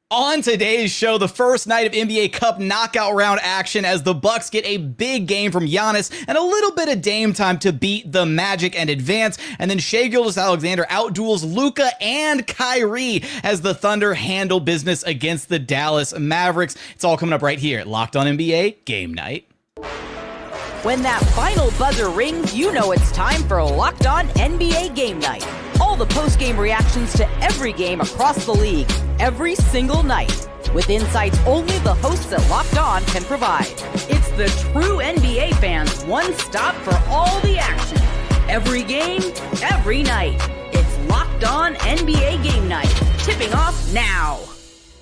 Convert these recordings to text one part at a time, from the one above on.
On today's show, the first night of NBA Cup knockout round action as the Bucks get a big game from Giannis and a little bit of Dame time to beat the Magic and advance. And then Shai Gilgeous-Alexander outduels Luka and Kyrie as the Thunder handle business against the Dallas Mavericks. It's all coming up right here at Locked On NBA Game Night. When that final buzzer rings, you know it's time for Locked On NBA Game Night. All the post-game reactions to every game across the league, every single night, with insights only the hosts at Locked On can provide. It's the true NBA fans' one stop for all the action. Every game, every night. It's Locked On NBA Game Night. Tipping off now.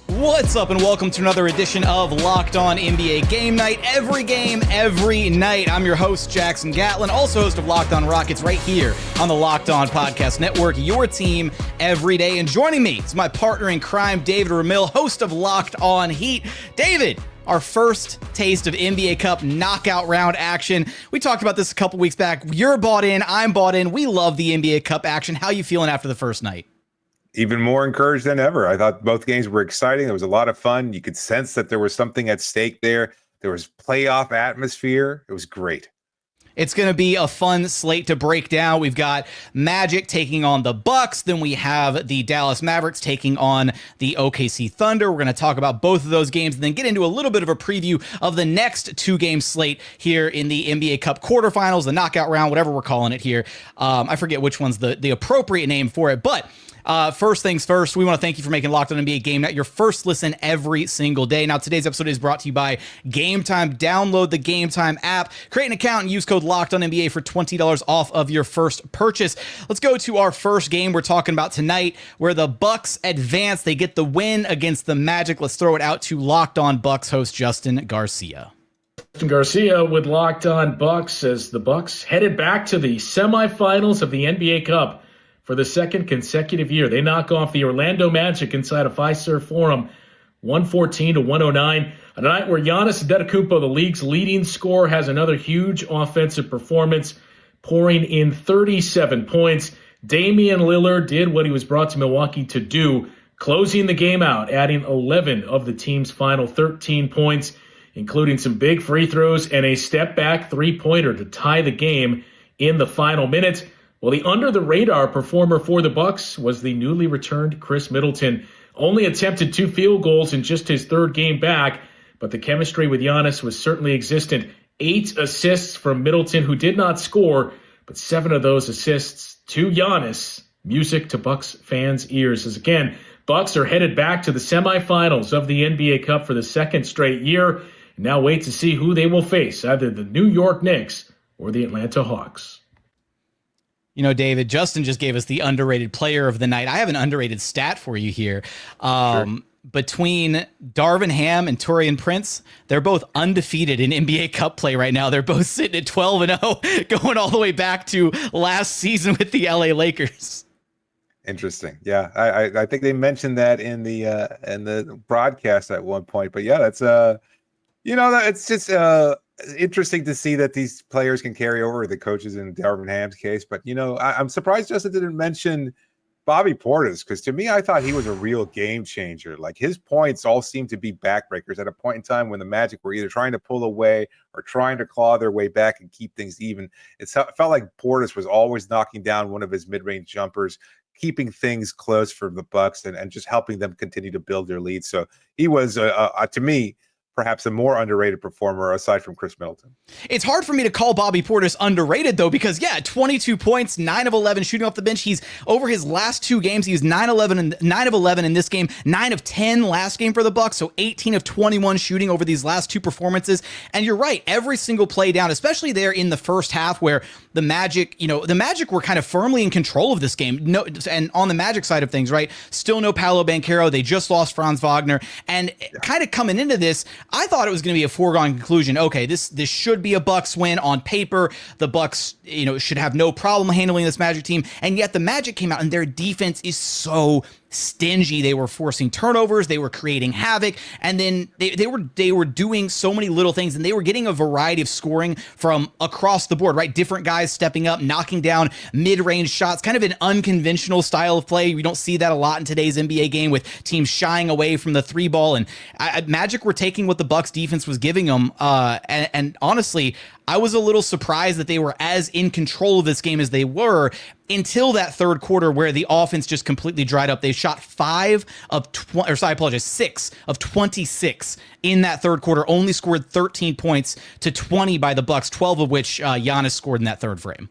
What's up and welcome to another edition of Locked On NBA Game Night. Every game, every night. I'm your host, Jackson Gatlin, also host of Locked On Rockets right here on the Locked On Podcast Network, your team every day. And joining me is my partner in crime, David Ramil, host of Locked On Heat. David, our first taste of NBA Cup knockout round action. We talked about this a couple weeks back. You're bought in, I'm bought in. We love the NBA Cup action. How you feeling after the first night? Even more encouraged than ever. I thought both games were exciting. It was a lot of fun. You could sense that there was something at stake there. There was playoff atmosphere. It was great. It's going to be a fun slate to break down. We've got Magic taking on the Bucks. Then we have the Dallas Mavericks taking on the OKC Thunder. We're going to talk about both of those games and then get into a little bit of a preview of the next two-game slate here in the NBA Cup quarterfinals, the knockout round, whatever we're calling it here. I forget which one's the appropriate name for it, but first things first, we want to thank you for making Locked On NBA Game Night your first listen every single day. Now, today's episode is brought to you by Game Time. Download the Game Time app, create an account, and use code Locked On NBA for $20 off of your first purchase. Let's go to our first game we're talking about tonight, where the Bucks advance. They get the win against the Magic. Let's throw it out to Locked On Bucks host Justin Garcia. Justin Garcia with Locked On Bucks as the Bucks headed back to the semifinals of the NBA Cup for the second consecutive year. They knock off the Orlando Magic inside a Fiserv Forum, 114-109. A night where Giannis Antetokounmpo, the league's leading scorer, has another huge offensive performance, pouring in 37 points. Damian Lillard did what he was brought to Milwaukee to do, closing the game out, adding 11 of the team's final 13 points, including some big free throws and a step-back three-pointer to tie the game in the final minutes. Well, the under-the-radar performer for the Bucks was the newly returned Chris Middleton. Only attempted 2 field goals in just his third game back, but the chemistry with Giannis was certainly existent. 8 assists from Middleton, who did not score, but 7 of those assists to Giannis. Music to Bucks fans' ears. As again, Bucks are headed back to the semifinals of the NBA Cup for the second straight year. Now wait to see who they will face, either the New York Knicks or the Atlanta Hawks. You know, David, Justin just gave us the underrated player of the night. I have an underrated stat for you here. Sure. Between Darvin Ham and Taurean Prince, they're both undefeated in NBA Cup play right now. They're both sitting at 12-0, going all the way back to last season with the LA Lakers. Interesting. Yeah, I think they mentioned that in the broadcast at one point. But yeah, that's it's just interesting to see that these players can carry over, the coaches in Darvin Ham's case. But, I'm surprised Justin didn't mention Bobby Portis, because to me, I thought he was a real game changer. Like, his points all seemed to be backbreakers at a point in time when the Magic were either trying to pull away or trying to claw their way back and keep things even. It felt like Portis was always knocking down one of his mid-range jumpers, keeping things close for the Bucks and just helping them continue to build their lead. So he was, to me, perhaps a more underrated performer aside from Chris Middleton. It's hard for me to call Bobby Portis underrated, though, because, 22 points, 9 of 11 shooting off the bench. He's over his last 2 games. He was 9 of 11 in this game, 9 of 10 last game for the Bucks. So 18 of 21 shooting over these last 2 performances. And you're right, every single play down, especially there in the first half where the Magic were kind of firmly in control of this game. No, and on the Magic side of things, right, still no Paolo Banchero. They just lost Franz Wagner. And kind of coming into this, I thought it was going to be a foregone conclusion. Okay, this should be a Bucks win on paper. The Bucks, should have no problem handling this Magic team. And yet the Magic came out and their defense is so stingy. They were forcing turnovers, they were creating havoc, and then they were doing so many little things, and they were getting a variety of scoring from across the board, right? Different guys stepping up, knocking down mid-range shots, kind of an unconventional style of play. We don't see that a lot in today's NBA game, with teams shying away from the three ball, and Magic were taking what the Bucks defense was giving them, and honestly, I was a little surprised that they were as in control of this game as they were until that third quarter, where the offense just completely dried up. They shot 6 of 26 in that third quarter, only scored 13 points to 20 by the Bucks, 12 of which Giannis scored in that third frame.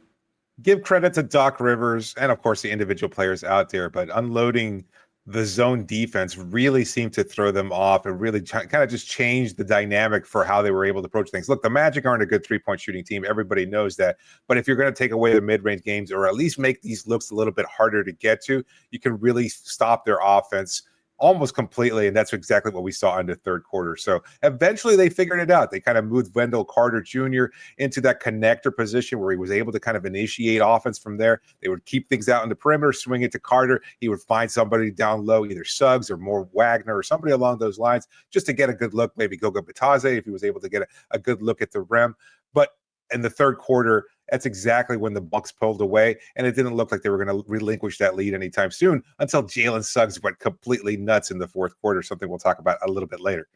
Give credit to Doc Rivers and, of course, the individual players out there, but unloading the zone defense really seemed to throw them off and really kind of just changed the dynamic for how they were able to approach things. Look, the Magic aren't a good three-point shooting team. Everybody knows that. But if you're going to take away the mid-range games, or at least make these looks a little bit harder to get to, you can really stop their offense almost completely, and that's exactly what we saw in the third quarter. So eventually they figured it out. They kind of moved Wendell Carter Jr. into that connector position where he was able to kind of initiate offense from there. They would keep things out in the perimeter, swing it to Carter. He would find somebody down low, either Suggs or more Wagner or somebody along those lines, just to get a good look, maybe Goga Bitadze if he was able to get a good look at the rim. But in the third quarter, that's exactly when the Bucks pulled away, and it didn't look like they were going to relinquish that lead anytime soon until Jalen Suggs went completely nuts in the fourth quarter, something we'll talk about a little bit later.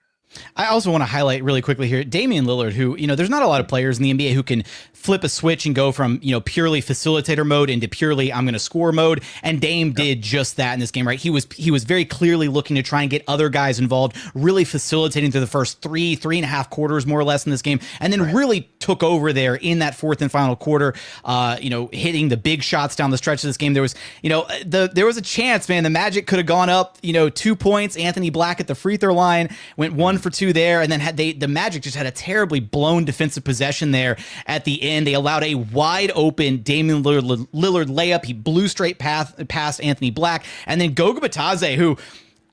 I also want to highlight really quickly here, Damian Lillard, who, there's not a lot of players in the NBA who can flip a switch and go from, purely facilitator mode into purely I'm going to score mode. And Dame did just that in this game, right? He was very clearly looking to try and get other guys involved, really facilitating through the first three and a half quarters, more or less, in this game. And then really took over there in that fourth and final quarter, hitting the big shots down the stretch of this game. There was, there was a chance, man, the Magic could have gone up, 2 points. Anthony Black at the free throw line went 1 for 2 there, and then the Magic just had a terribly blown defensive possession there at the end. They allowed a wide open Damian Lillard layup. He blew straight past Anthony Black, and then Goga Bitadze, who,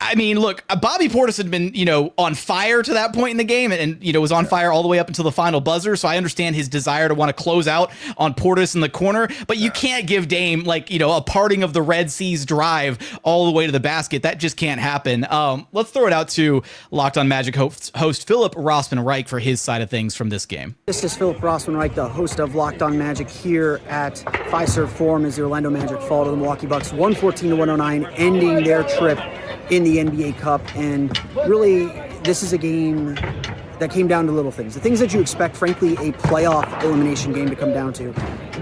I mean, look, Bobby Portis had been, on fire to that point in the game, and was on fire all the way up until the final buzzer. So I understand his desire to want to close out on Portis in the corner, but you can't give Dame a parting of the Red Seas drive all the way to the basket. That just can't happen. Let's throw it out to Locked On Magic host Philip Rossman-Reich for his side of things from this game. This is Philip Rossman-Reich, the host of Locked On Magic, here at Fiserv Forum as the Orlando Magic fall to the Milwaukee Bucks 114-109, ending their trip in the NBA Cup. And really, this is a game that came down to little things. The things that you expect, frankly, a playoff elimination game to come down to.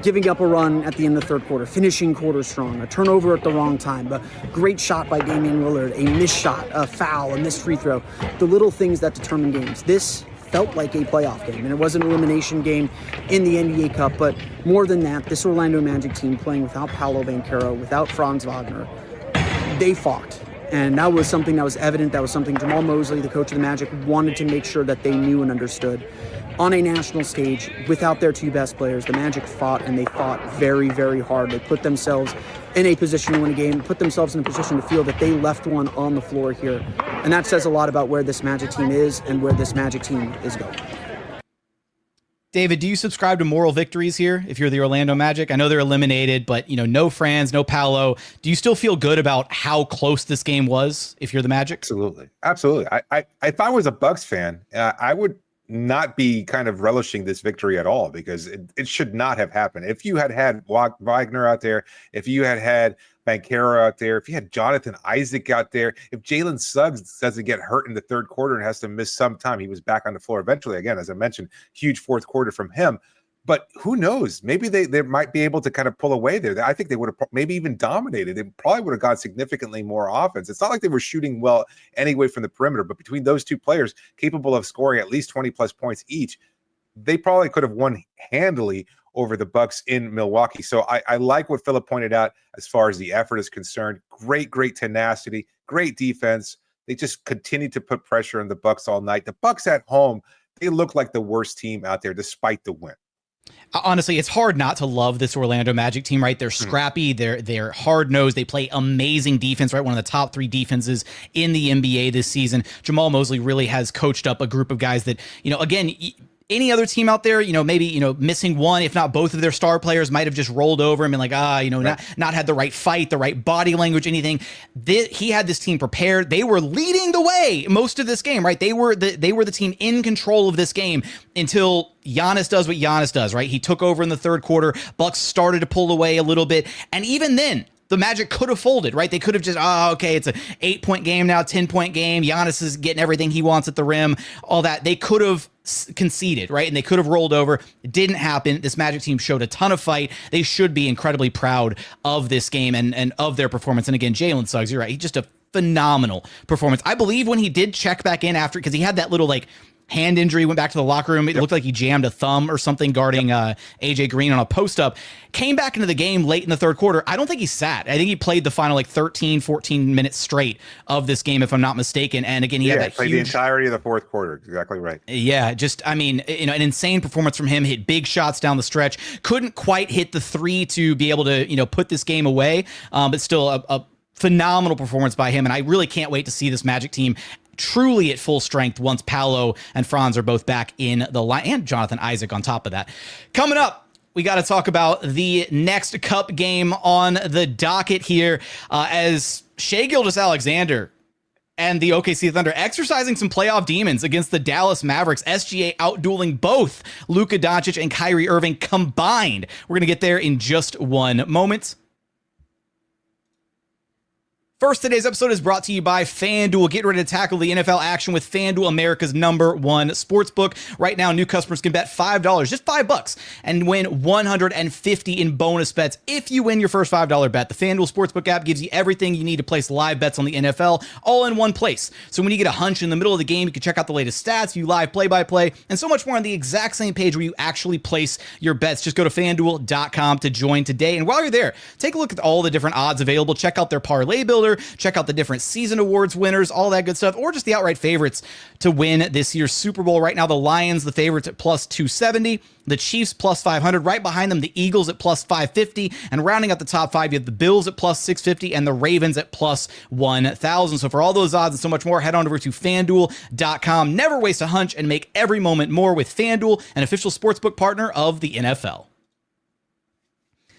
Giving up a run at the end of the third quarter, finishing quarter strong, a turnover at the wrong time, a great shot by Damian Lillard, a missed shot, a foul, a missed free throw. The little things that determine games. This felt like a playoff game, and it was an elimination game in the NBA Cup, but more than that, this Orlando Magic team playing without Paolo Banchero, without Franz Wagner, they fought. And that was something that was evident. That was something Jamal Mosley, the coach of the Magic, wanted to make sure that they knew and understood. On a national stage, without their two best players, the Magic fought, and they fought very, very hard. They put themselves in a position to win a game, put themselves in a position to feel that they left one on the floor here. And that says a lot about where this Magic team is and where this Magic team is going. David, do you subscribe to moral victories here if you're the Orlando Magic? I know they're eliminated, but no Franz, no Paolo. Do you still feel good about how close this game was if you're the Magic? Absolutely. I if I was a Bucks fan, I would not be kind of relishing this victory at all, because it should not have happened. If you had Wagner out there, if you had Banchero out there, if you had Jonathan Isaac out there, if Jalen Suggs doesn't get hurt in the third quarter and has to miss some time, he was back on the floor eventually. Again, as I mentioned, huge fourth quarter from him. But who knows? Maybe they might be able to kind of pull away there. I think they would have maybe even dominated. They probably would have got significantly more offense. It's not like they were shooting well anyway from the perimeter, but between those two players capable of scoring at least 20-plus points each, they probably could have won handily over the Bucks in Milwaukee. So I like what Philip pointed out as far as the effort is concerned. Great tenacity, great defense. They just continued to put pressure on the Bucks all night. The Bucks at home, they look like the worst team out there despite the win. Honestly, it's hard not to love this Orlando Magic team, right? They're scrappy, they're hard-nosed, they play amazing defense, right? One of the top 3 defenses in the NBA this season. Jamal Mosley really has coached up a group of guys that, again, any other team out there, maybe, missing one, if not both of their star players might have just rolled over and been like, not had the right fight, the right body language, anything. He had this team prepared. They were leading the way most of this game, right? They were the team in control of this game until Giannis does what Giannis does, right? He took over in the third quarter. Bucks started to pull away a little bit. And even then, the Magic could have folded, right? They could have just, okay, it's an 8-point game now, 10-point game. Giannis is getting everything he wants at the rim, all that. They could have conceded, right? And they could have rolled over. It didn't happen. This Magic team showed a ton of fight. They should be incredibly proud of this game and of their performance. And again, Jalen Suggs, you're right. He's just a phenomenal performance. I believe when he did check back in after, because he had that little hand injury, went back to the locker room. It looked like he jammed a thumb or something guarding AJ Green on a post-up. Came back into the game late in the third quarter. I don't think he sat. I think he played the final 13, 14 minutes straight of this game, if I'm not mistaken. And again, he had that played the entirety of the fourth quarter. Exactly right. Yeah, an insane performance from him. Hit big shots down the stretch. Couldn't quite hit the three to be able to, put this game away. But still a phenomenal performance by him. And I really can't wait to see this Magic team truly at full strength once Paolo and Franz are both back in the line, and Jonathan Isaac on top of that. Coming up, we got to talk about the next Cup game on the docket here as Shai Gilgeous-Alexander and the OKC Thunder exercising some playoff demons against the Dallas Mavericks. SGA outdueling both Luka Dončić and Kyrie Irving combined. We're going to get there in just one moment. First, today's episode is brought to you by FanDuel. Get ready to tackle the NFL action with FanDuel, America's #1 sportsbook. Right now, new customers can bet $5, just $5, and win $150 in bonus bets if you win your first $5 bet. The FanDuel Sportsbook app gives you everything you need to place live bets on the NFL, all in one place. So when you get a hunch in the middle of the game, you can check out the latest stats, view live play-by-play, and so much more on the exact same page where you actually place your bets. Just go to FanDuel.com to join today. And while you're there, take a look at all the different odds available. Check out their parlay builder. Check out the different season awards winners, all that good stuff, or just the outright favorites to win this year's Super Bowl. Right now, the Lions, the favorites at plus 270, the Chiefs plus 500, right behind them, the Eagles at plus 550, and rounding out the top five, you have the Bills at plus 650 and the Ravens at plus 1,000. So for all those odds and so much more, head on over to FanDuel.com. Never waste a hunch and make every moment more with FanDuel, an official sportsbook partner of the NFL.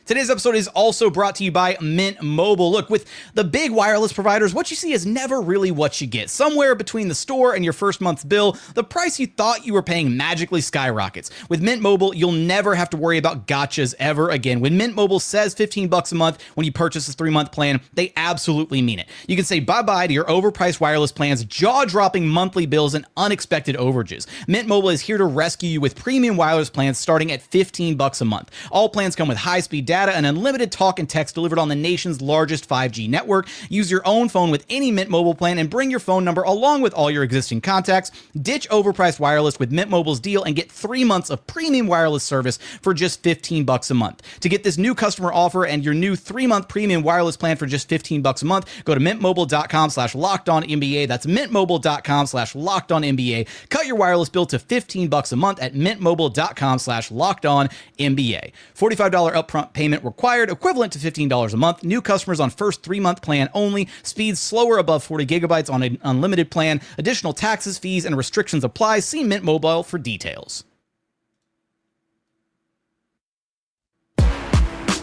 Today's episode is also brought to you by Mint Mobile. Look, with the big wireless providers, what you see is never really what you get. Somewhere between the store and your first month's bill, the price you thought you were paying magically skyrockets. With Mint Mobile, you'll never have to worry about gotchas ever again. When Mint Mobile says $15 a month when you purchase a 3-month plan, they absolutely mean it. You can say bye-bye to your overpriced wireless plans, jaw-dropping monthly bills, and unexpected overages. Mint Mobile is here to rescue you with premium wireless plans starting at $15 a month. All plans come with high-speed data and unlimited talk and text delivered on the nation's largest 5G network. Use your own phone with any Mint Mobile plan and bring your phone number along with all your existing contacts. Ditch overpriced wireless with Mint Mobile's deal and get 3 months of premium wireless service for just $15 a month. To get this new customer offer and your new 3-month premium wireless plan for just $15 a month, go to mintmobile.com/lockedonnba. That's mintmobile.com/lockedonnba. Cut your wireless bill to $15 a month at mintmobile.com/lockedonnba. $45 upfront payment required, equivalent to $15 a month. New customers on first 3-month plan only. Speeds slower above 40 gigabytes on an unlimited plan. Additional taxes, fees, and restrictions apply. See Mint Mobile for details.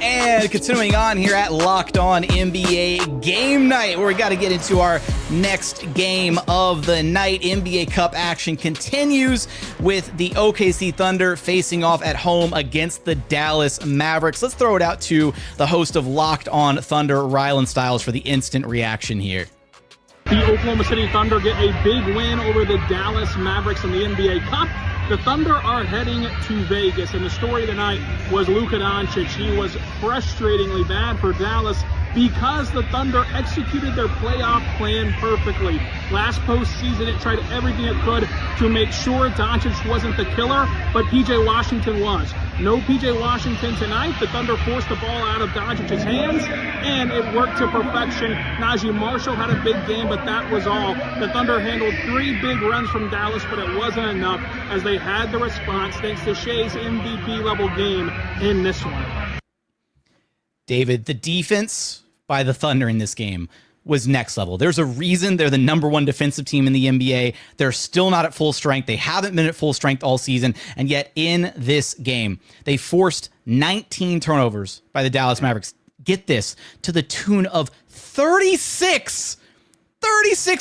And continuing on here at Locked On NBA Game Night, where we got to get into our next game of the night. NBA Cup action continues with the OKC Thunder facing off at home against the Dallas Mavericks. Let's throw it out to the host of Locked On Thunder, Rylan Stiles, for the instant reaction here. The Oklahoma City Thunder get a big win over the Dallas Mavericks in the NBA Cup. The Thunder are heading to Vegas, and the story tonight was Luka Dončić. He was frustratingly bad for Dallas because the Thunder executed their playoff plan perfectly. Last postseason, it tried everything it could to make sure Dončić wasn't the killer, but P.J. Washington was. No P.J. Washington tonight. The Thunder forced the ball out of Dončić's hands, and it worked to perfection. Najee Marshall had a big game, but that was all. The Thunder handled 3 big runs from Dallas, but it wasn't enough as they had the response thanks to Shai's MVP-level game in this one. David, the defense by the Thunder in this game was next level. There's a reason they're the number one defensive team in the NBA. They're still not at full strength. They haven't been at full strength all season. And yet in this game, they forced 19 turnovers by the Dallas Mavericks. Get this, to the tune of 36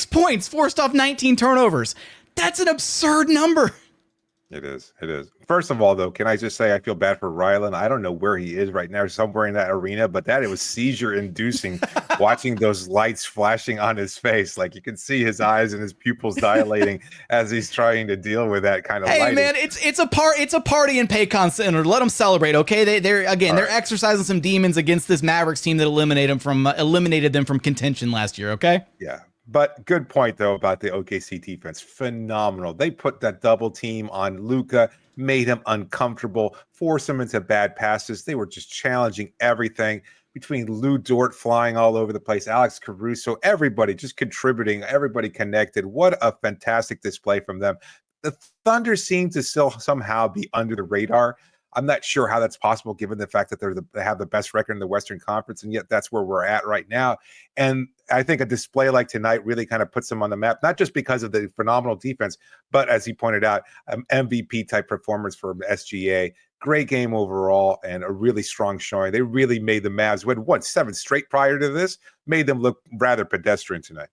points forced off 19 turnovers. That's an absurd number. It is. It is. First of all, though, can I just say I feel bad for Rylan? I don't know where he is right now, somewhere in that arena, but it was seizure-inducing watching those lights flashing on his face. Like you can see his eyes and his pupils dilating as he's trying to deal with that kind of lighting. Hey, man, it's a party in Paycon Center. Let them celebrate, okay? They're exercising some demons against this Mavericks team that eliminated them from contention last year, okay? Yeah. But good point, though, about the OKC defense. Phenomenal. They put that double team on Luka, made him uncomfortable, forced him into bad passes. They were just challenging everything between Lou Dort flying all over the place, Alex Caruso, everybody just contributing, everybody connected. What a fantastic display from them. The Thunder seem to still somehow be under the radar. I'm not sure how that's possible given the fact that they have the best record in the Western Conference, and yet that's where we're at right now. And I think a display like tonight really kind of puts them on the map, not just because of the phenomenal defense, but as he pointed out, MVP type performance for SGA. Great game overall and a really strong showing. They really made the Mavs, who had 7 straight prior to this, made them look rather pedestrian tonight.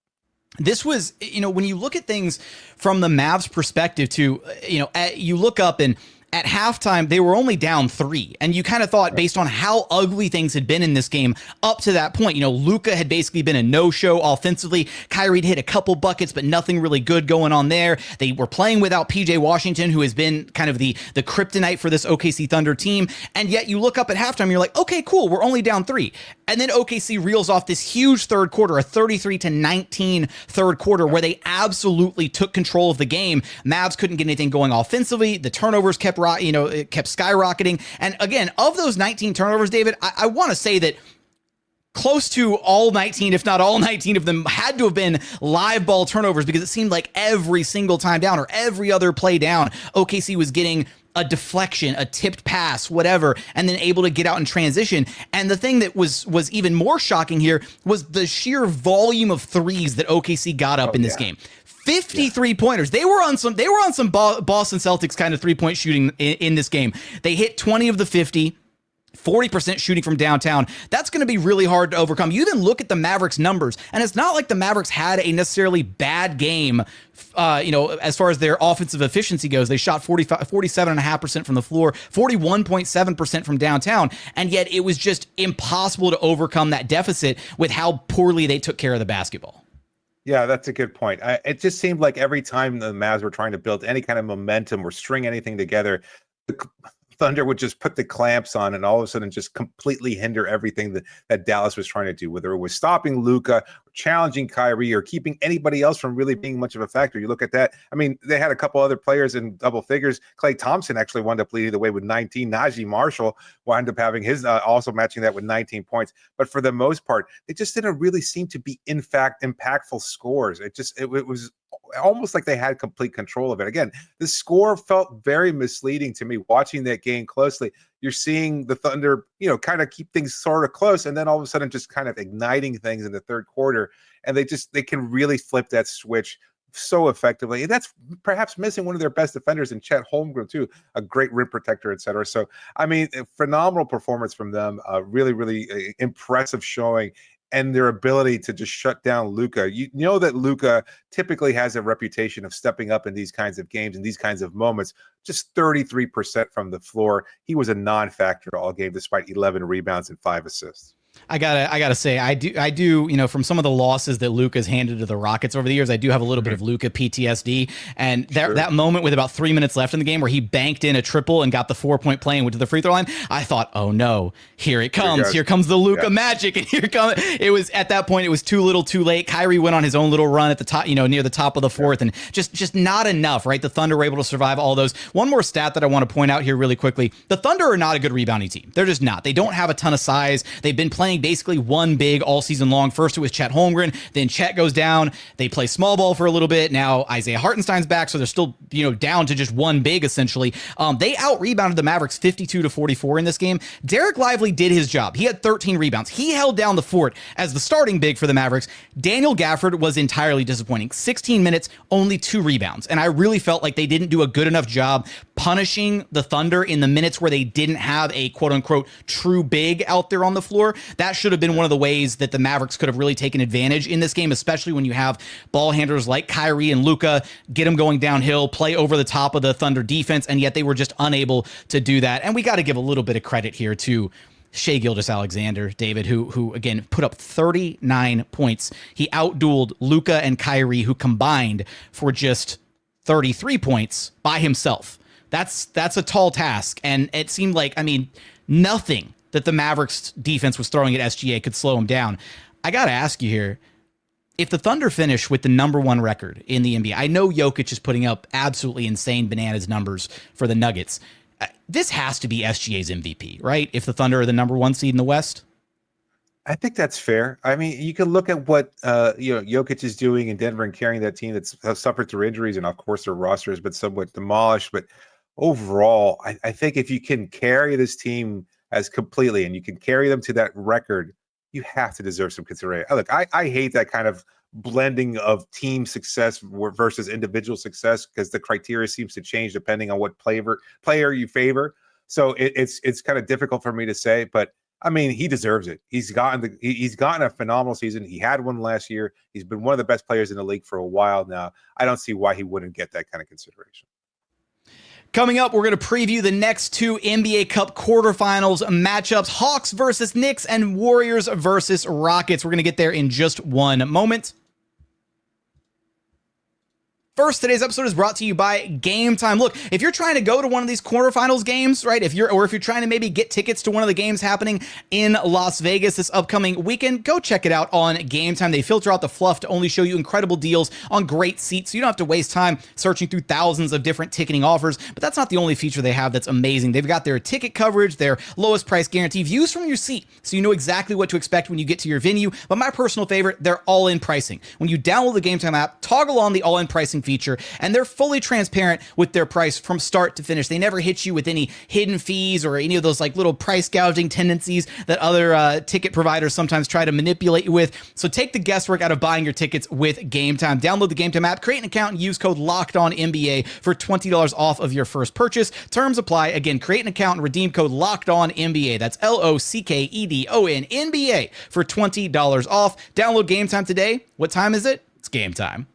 This was, when you look at things from the Mavs perspective too, you look up and at halftime, they were only down 3. And you kind of thought, based on how ugly things had been in this game up to that point, Luka had basically been a no-show offensively. Kyrie hit a couple buckets, but nothing really good going on there. They were playing without PJ Washington, who has been kind of the kryptonite for this OKC Thunder team. And yet you look up at halftime, you're like, okay, cool, we're only down 3. And then OKC reels off this huge third quarter, a 33-19 third quarter, where they absolutely took control of the game. Mavs couldn't get anything going offensively. The turnovers kept skyrocketing. And again, of those 19 turnovers, David, I want to say that close to all 19, if not all 19 of them, had to have been live ball turnovers, because it seemed like every single time down or every other play down, OKC was getting a deflection, a tipped pass, whatever, and then able to get out in transition. And the thing that was even more shocking here was the sheer volume of threes that OKC got up in this game. 53 pointers. They were on some Boston Celtics kind of 3-point shooting in this game. They hit 20 of the 50. 40% shooting from downtown. That's going to be really hard to overcome. You even look at the Mavericks numbers, and it's not like the Mavericks had a necessarily bad game, as far as their offensive efficiency goes. They shot 47.5% from the floor, 41.7% from downtown, and yet it was just impossible to overcome that deficit with how poorly they took care of the basketball. Yeah, that's a good point. It just seemed like every time the Mavs were trying to build any kind of momentum or string anything together, the Thunder would just put the clamps on and all of a sudden just completely hinder everything that Dallas was trying to do, whether it was stopping Luka, challenging Kyrie, or keeping anybody else from really being much of a factor. You look at that. I mean, they had a couple other players in double figures. Klay Thompson actually wound up leading the way with 19. Najee Marshall wound up having his also matching that with 19 points. But for the most part, they just didn't really seem to be, in fact, impactful scores. It was almost like they had complete control of it. Again, the score felt very misleading to me watching that game closely. You're seeing the Thunder, kind of keep things sort of close, and then all of a sudden just kind of igniting things in the third quarter. And they can really flip that switch so effectively. And that's perhaps missing one of their best defenders in Chet Holmgren too, a great rim protector, et cetera. So, I mean, a phenomenal performance from them, really, really impressive showing. And their ability to just shut down Luka. You know that Luka typically has a reputation of stepping up in these kinds of games and these kinds of moments. Just 33% from the floor. He was a non-factor all game, despite 11 rebounds and 5 assists. I gotta say, I do, from some of the losses that Luka's handed to the Rockets over the years, I do have a little bit of Luka PTSD. And that moment with about 3 minutes left in the game where he banked in a triple and got the 4-point play and went to the free throw line, I thought, oh no, here it comes. Here comes the Luka magic. And it was at that point, it was too little too late. Kyrie went on his own little run at the top, near the top of the fourth, and just not enough, right? The Thunder were able to survive all those. One more stat that I want to point out here really quickly. The Thunder are not a good rebounding team. They're just not. They don't have a ton of size. They've been playing playing basically one big all season long. First it was Chet Holmgren, then Chet goes down. They play small ball for a little bit. Now Isaiah Hartenstein's back, so they're still, down to just one big essentially. They out-rebounded the Mavericks 52-44 in this game. Derek Lively did his job. He had 13 rebounds. He held down the fort as the starting big for the Mavericks. Daniel Gafford was entirely disappointing. 16 minutes, only 2 rebounds. And I really felt like they didn't do a good enough job punishing the Thunder in the minutes where they didn't have a quote-unquote true big out there on the floor. That should have been one of the ways that the Mavericks could have really taken advantage in this game, especially when you have ball handlers like Kyrie and Luka, get them going downhill, play over the top of the Thunder defense, and yet they were just unable to do that. And we got to give a little bit of credit here to Shai Gilgeous-Alexander, David, who again put up 39 points. He outdueled Luka and Kyrie, who combined for just 33 points by himself. That's a tall task, and it seemed like, nothing that the Mavericks defense was throwing at SGA could slow him down. I got to ask you here, if the Thunder finish with the number 1 record in the NBA, I know Jokic is putting up absolutely insane bananas numbers for the Nuggets. This has to be SGA's MVP, right? If the Thunder are the number 1 seed in the West? I think that's fair. You can look at what Jokic is doing in Denver and carrying that team that's suffered through injuries, and of course their roster has been somewhat demolished. But overall, I think if you can carry this team as completely and you can carry them to that record, you have to deserve some consideration. Look, I hate that kind of blending of team success versus individual success, because the criteria seems to change depending on what player you favor. So it's kind of difficult for me to say, but he deserves it. He's gotten a phenomenal season. He had one last year. He's been one of the best players in the league for a while now. I don't see why he wouldn't get that kind of consideration. Coming up, we're going to preview the next 2 NBA Cup quarterfinals matchups, Hawks versus Knicks and Warriors versus Rockets. We're going to get there in just one moment. First, today's episode is brought to you by Game Time. Look, if you're trying to go to one of these quarterfinals games, right, if you're trying to maybe get tickets to one of the games happening in Las Vegas this upcoming weekend, go check it out on Game Time. They filter out the fluff to only show you incredible deals on great seats, so you don't have to waste time searching through thousands of different ticketing offers. But that's not the only feature they have that's amazing. They've got their ticket coverage, their lowest price guarantee, views from your seat, so you know exactly what to expect when you get to your venue. But my personal favorite, they're all-in pricing. When you download the Game Time app, toggle on the all-in pricing feature, and they're fully transparent with their price from start to finish. They never hit you with any hidden fees or any of those like little price gouging tendencies that other ticket providers sometimes try to manipulate you with. So take the guesswork out of buying your tickets with Game Time. Download the Game Time app, create an account, and use code LOCKEDONNBA for $20 off of your first purchase. Terms apply. Again, create an account and redeem code LOCKEDONNBA. That's LOCKEDONNBA for $20 off. Download Game Time today. What time is it? It's game time.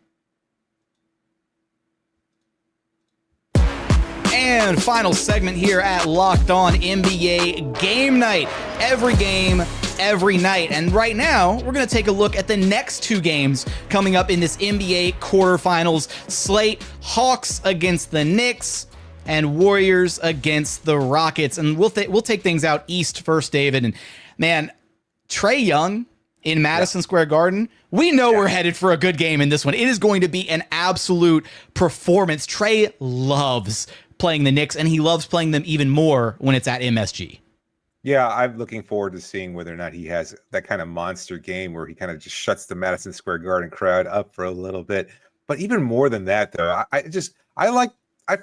And final segment here at Locked On NBA Game Night. Every game, every night. And right now, we're going to take a look at the next 2 games coming up in this NBA quarterfinals slate. Hawks against the Knicks and Warriors against the Rockets. And we'll take things out east first, David. And man, Trae Young in Madison Square Garden, we know we're headed for a good game in this one. It is going to be an absolute performance. Trae loves playing the Knicks, and he loves playing them even more when it's at MSG. Yeah, I'm looking forward to seeing whether or not he has that kind of monster game where he kind of just shuts the Madison Square Garden crowd up for a little bit. But even more than that, though, I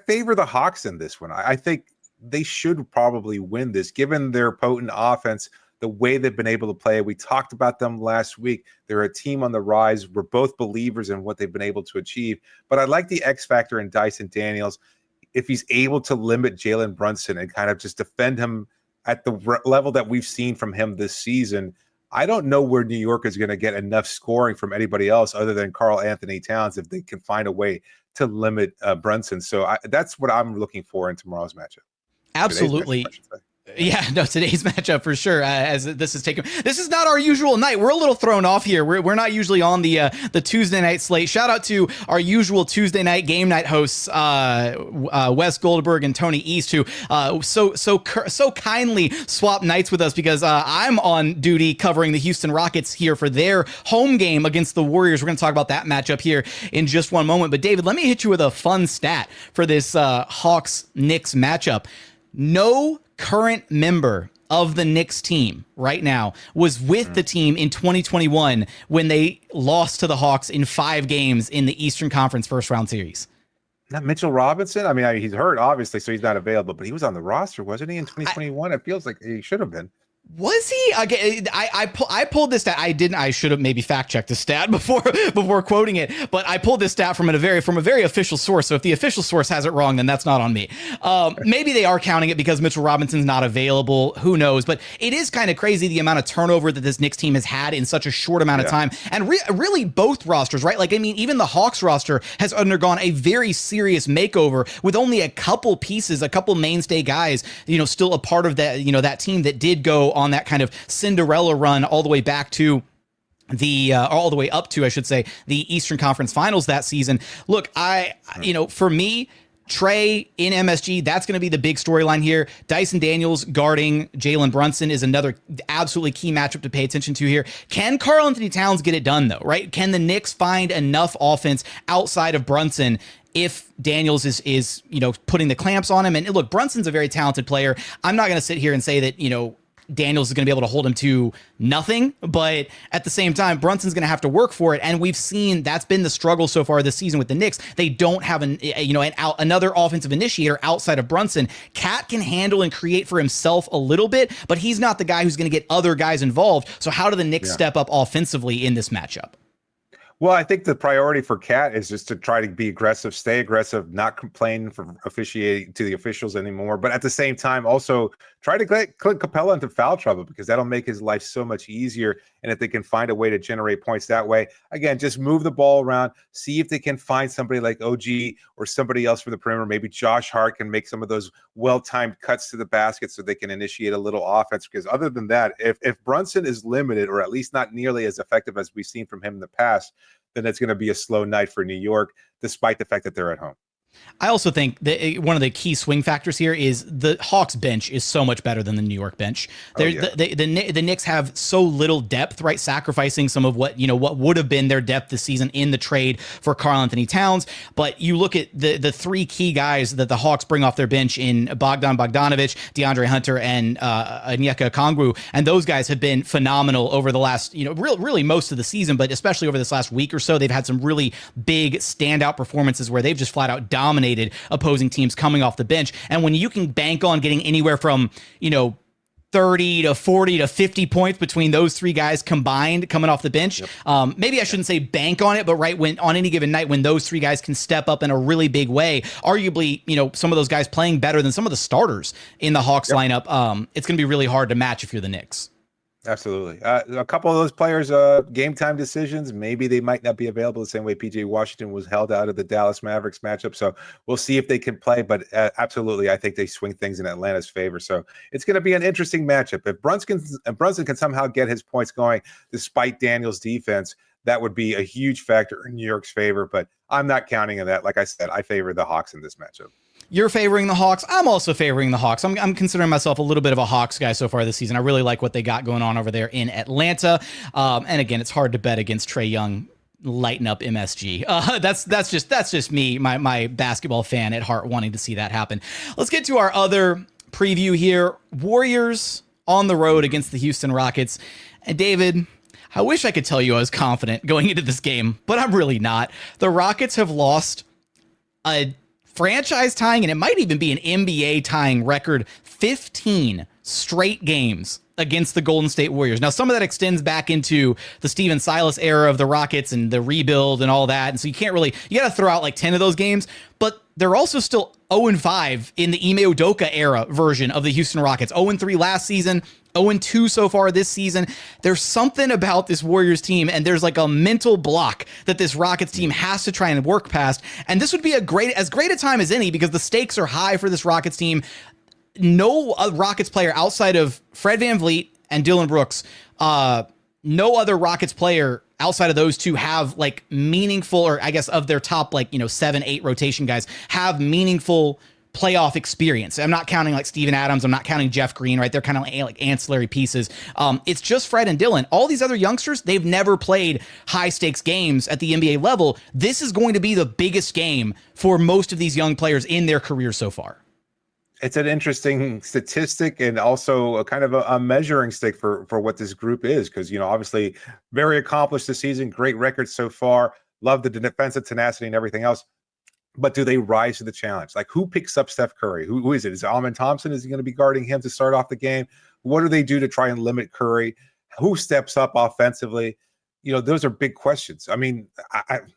favor the Hawks in this one. I think they should probably win this, given their potent offense, the way they've been able to play. We talked about them last week. They're a team on the rise. We're both believers in what they've been able to achieve. But I like the X factor in Dyson Daniels. If he's able to limit Jalen Brunson and kind of just defend him at the level that we've seen from him this season, I don't know where New York is going to get enough scoring from anybody else other than Karl Anthony Towns if they can find a way to limit Brunson. So that's what I'm looking for in tomorrow's matchup. Absolutely. Yeah, no, today's matchup for sure. As this is not our usual night. We're a little thrown off here. We're not usually on the Tuesday night slate. Shout out to our usual Tuesday night game night hosts, Wes Goldberg and Tony East, who so kindly swap nights with us because I'm on duty covering the Houston Rockets here for their home game against the Warriors. We're going to talk about that matchup here in just one moment. But David, let me hit you with a fun stat for this Hawks-Knicks matchup. No current member of the Knicks team right now was with the team in 2021 when they lost to the Hawks in 5 games in the Eastern Conference first round series? Not Mitchell Robinson. I mean, he's hurt, obviously, so he's not available, but he was on the roster, wasn't he, in 2021? It feels like he should have been. Was he? Again, I pulled this stat. I should have maybe fact checked the stat before quoting it. But I pulled this stat from a very official source. So if the official source has it wrong, then that's not on me. Maybe they are counting it because Mitchell Robinson's not available. Who knows? But it is kind of crazy the amount of turnover that this Knicks team has had in such a short amount of time. And really both rosters, right? Like, I mean, even the Hawks roster has undergone a very serious makeover with only a couple pieces, a couple mainstay guys, still a part of that, that team that did go on that kind of Cinderella run all the way back to all the way up to, I should say, the Eastern Conference Finals that season. Look, for me, Trae in MSG, that's going to be the big storyline here. Dyson Daniels guarding Jalen Brunson is another absolutely key matchup to pay attention to here. Can Karl-Anthony Towns get it done, though, right? Can the Knicks find enough offense outside of Brunson if Daniels is putting the clamps on him? And look, Brunson's a very talented player. I'm not going to sit here and say that, Daniels is going to be able to hold him to nothing, but at the same time, Brunson's going to have to work for it. And we've seen that's been the struggle so far this season with the Knicks. They don't have another offensive initiator outside of Brunson. Cat can handle and create for himself a little bit, but he's not the guy who's going to get other guys involved. So how do the Knicks step up offensively in this matchup? Well, I think the priority for Cat is just to try to be aggressive, stay aggressive, not complain for officiating to the officials anymore. But at the same time, also try to get Clint Capella into foul trouble because that'll make his life so much easier. And if they can find a way to generate points that way, again, just move the ball around, see if they can find somebody like OG or somebody else from the perimeter. Maybe Josh Hart can make some of those well-timed cuts to the basket so they can initiate a little offense. Because other than that, if Brunson is limited or at least not nearly as effective as we've seen from him in the past, then it's going to be a slow night for New York, despite the fact that they're at home. I also think that one of the key swing factors here is the Hawks bench is so much better than the New York bench. The Knicks have so little depth, right? Sacrificing some of what would have been their depth this season in the trade for Karl-Anthony Towns. But you look at the 3 key guys that the Hawks bring off their bench in Bogdan Bogdanović, DeAndre Hunter, and Onyeka Okongwu, and those guys have been phenomenal over the last really most of the season, but especially over this last week or so, they've had some really big standout performances where they've just flat out dominated opposing teams coming off the bench. And when you can bank on getting anywhere from 30 to 40 to 50 points between those 3 guys combined coming off the bench. Maybe I shouldn't say bank on it, but right when on any given night when those 3 guys can step up in a really big way, arguably, some of those guys playing better than some of the starters in the Hawks lineup, it's going to be really hard to match if you're the Knicks. Absolutely. A couple of those players, game time decisions, maybe they might not be available the same way PJ Washington was held out of the Dallas Mavericks matchup. So we'll see if they can play, but absolutely, I think they swing things in Atlanta's favor. So it's going to be an interesting matchup. If Brunson can somehow get his points going despite Daniels' defense, that would be a huge factor in New York's favor, but I'm not counting on that. Like I said, I favor the Hawks in this matchup. You're favoring the Hawks. I'm also favoring the Hawks. I'm considering myself a little bit of a Hawks guy so far this season. I really like what they got going on over there in Atlanta. And again, it's hard to bet against Trae Young lighting up MSG. That's just me, my basketball fan at heart, wanting to see that happen. Let's get to our other preview here. Warriors on the road against the Houston Rockets. And David, I wish I could tell you I was confident going into this game, but I'm really not. The Rockets have lost a franchise tying, and it might even be an NBA tying record, 15 straight games against the Golden State Warriors. Now, some of that extends back into the Steven Silas era of the Rockets and the rebuild and all that. And so you got to throw out like 10 of those games, but they're also still 0-5 in the Ime Udoka era version of the Houston Rockets. 0-3 last season, 0-2 so far this season. There's something about this Warriors team, and there's like a mental block that this Rockets team has to try and work past. And this would be as great a time as any because the stakes are high for this Rockets team. No Rockets player outside of Fred VanVleet and Dylan Brooks, no other Rockets player outside of those two have like meaningful, or I guess of their top 7-8 rotation guys have meaningful playoff experience. I'm not counting like Steven Adams. I'm not counting Jeff Green, right? They're kind of like ancillary pieces. It's just Fred and Dylan. All these other youngsters, they've never played high stakes games at the NBA level. This is going to be the biggest game for most of these young players in their career so far. it's an interesting statistic and also a kind of a measuring stick for what this group is, because obviously very accomplished this season, great records so far, love the defensive tenacity and everything else. But do they rise to the challenge? Like, who picks up Steph Curry? Who is it? Is it Amen Thompson? Is he going to be guarding him to start off the game? What do they do to try and limit Curry? Who steps up offensively? Those are big questions. I mean,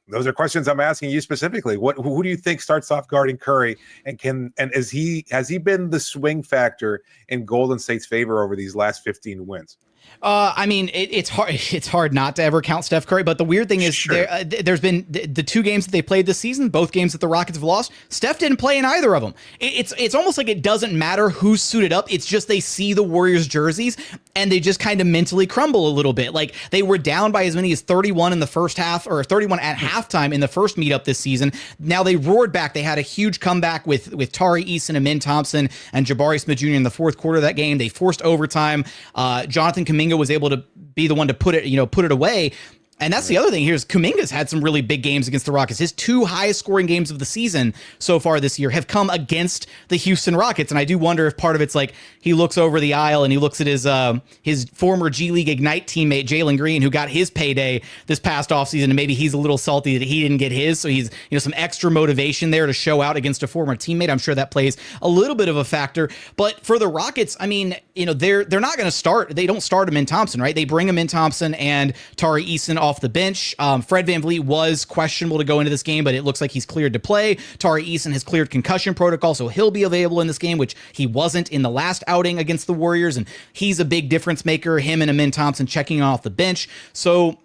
those are questions I'm asking you specifically. Who do you think starts off guarding Curry, and has he been the swing factor in Golden State's favor over these last 15 wins? I mean, it's hard. It's hard not to ever count Steph Curry. But the weird thing is, Sure. there's been the two games that they played this season, both games that the Rockets have lost. Steph didn't play in either of them. It's almost like it doesn't matter who's suited up. It's just they see the Warriors jerseys and they just kind of mentally crumble a little bit. Like, they were down by as many as 31 in the first half, or 31 at halftime in the first meetup this season. Now they roared back. They had a huge comeback with Tari Eason, Amen Thompson, and Jabari Smith Jr. in the fourth quarter of that game. They forced overtime. Jonathan Kuminga was able to be the one to put it away. And that's the other thing here is Kuminga's had some really big games against the Rockets. His two highest scoring games of the season so far this year have come against the Houston Rockets. And I do wonder if part of it's like he looks over the aisle and he looks at his former G League Ignite teammate, Jalen Green, who got his payday this past offseason. And maybe he's a little salty that he didn't get his. So he's, some extra motivation there to show out against a former teammate. I'm sure that plays a little bit of a factor. But for the Rockets, I mean, they're not going to start. They don't start him in Thompson, right? They bring him in Thompson and Tari Eason off the bench. Fred VanVleet was questionable to go into this game, but it looks like he's cleared to play. Tari Eason has cleared concussion protocol, so he'll be available in this game, which he wasn't in the last outing against the Warriors, and he's a big difference maker, him and Amen Thompson checking off the bench. So,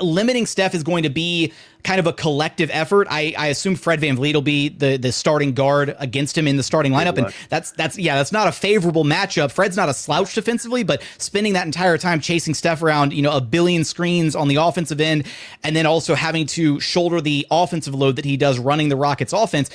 limiting Steph is going to be kind of a collective effort. I assume Fred VanVleet will be the starting guard against him in the starting lineup. And that's not a favorable matchup. Fred's not a slouch defensively, but spending that entire time chasing Steph around, a billion screens on the offensive end, and then also having to shoulder the offensive load that he does running the Rockets offense,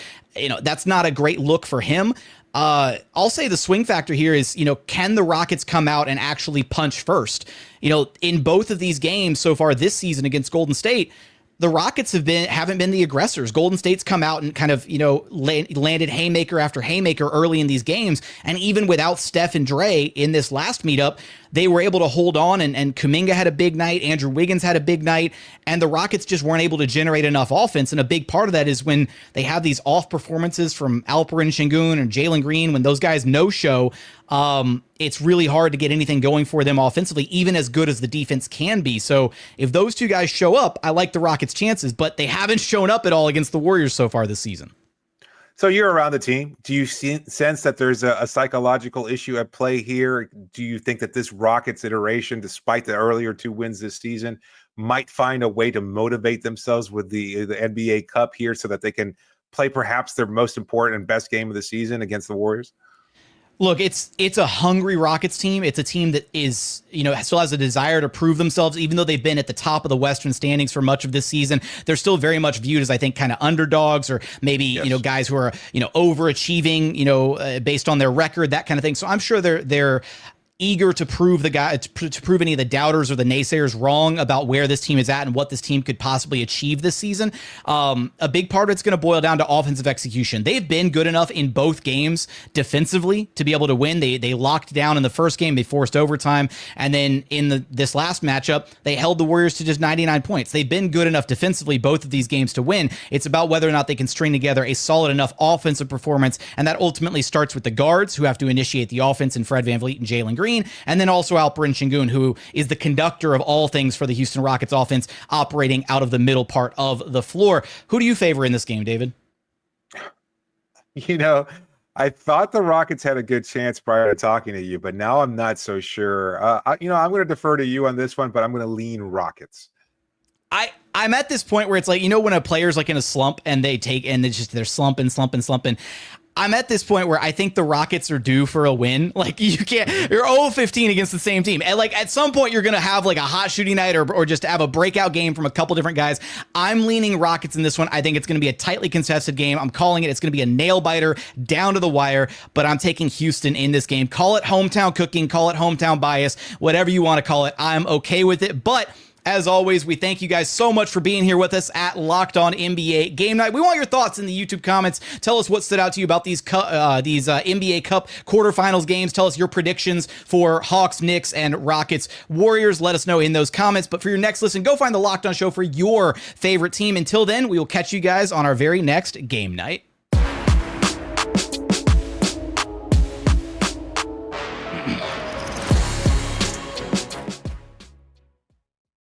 that's not a great look for him. I'll say the swing factor here is, can the Rockets come out and actually punch first? In both of these games so far this season against Golden State, the Rockets haven't been the aggressors. Golden State's come out and kind of, landed haymaker after haymaker early in these games. And even without Steph and Trae in this last meetup, they were able to hold on, and Kuminga had a big night. Andrew Wiggins had a big night, and the Rockets just weren't able to generate enough offense. And a big part of that is when they have these off performances from Alperen Şengün and Jalen Green, when those guys no-show, it's really hard to get anything going for them offensively, even as good as the defense can be. So if those two guys show up, I like the Rockets' chances, but they haven't shown up at all against the Warriors so far this season. So you're around the team. Do you sense that there's a psychological issue at play here? Do you think that this Rockets iteration, despite the earlier two wins this season, might find a way to motivate themselves with the NBA Cup here so that they can play perhaps their most important and best game of the season against the Warriors? Look, it's a hungry Rockets team. It's a team that is, still has a desire to prove themselves, even though they've been at the top of the Western standings for much of this season. They're still very much viewed as, I think, kind of underdogs, or maybe, Yes. Guys who are, overachieving, based on their record, that kind of thing. So I'm sure they're eager to prove any of the doubters or the naysayers wrong about where this team is at and what this team could possibly achieve this season. A big part of it's going to boil down to offensive execution. They've been good enough in both games defensively to be able to win. They locked down in the first game, they forced overtime, and then in this last matchup, they held the Warriors to just 99 points. They've been good enough defensively both of these games to win. It's about whether or not they can string together a solid enough offensive performance, and that ultimately starts with the guards who have to initiate the offense in Fred VanVleet and Jalen Green, and then also Alperen Şengün, who is the conductor of all things for the Houston Rockets offense, operating out of the middle part of the floor. Who do you favor in this game, David? I thought the Rockets had a good chance prior to talking to you, but now I'm not so sure. I'm going to defer to you on this one, but I'm going to lean Rockets. I'm at this point where it's like, when a player's like in a slump and they're slumping. I'm at this point where I think the Rockets are due for a win. Like, you're 0-15 against the same team. And like, at some point you're going to have like a hot shooting night or just have a breakout game from a couple different guys. I'm leaning Rockets in this one. I think it's going to be a tightly contested game. I'm calling it. It's going to be a nail biter down to the wire, but I'm taking Houston in this game. Call it hometown cooking, call it hometown bias, whatever you want to call it. I'm okay with it, but As always, we thank you guys so much for being here with us at Locked On NBA Game Night. We want your thoughts in the YouTube comments. Tell us what stood out to you about these NBA Cup quarterfinals games. Tell us your predictions for Hawks, Knicks, and Rockets, Warriors. Let us know in those comments. But for your next listen, go find the Locked On Show for your favorite team. Until then, we will catch you guys on our very next game night.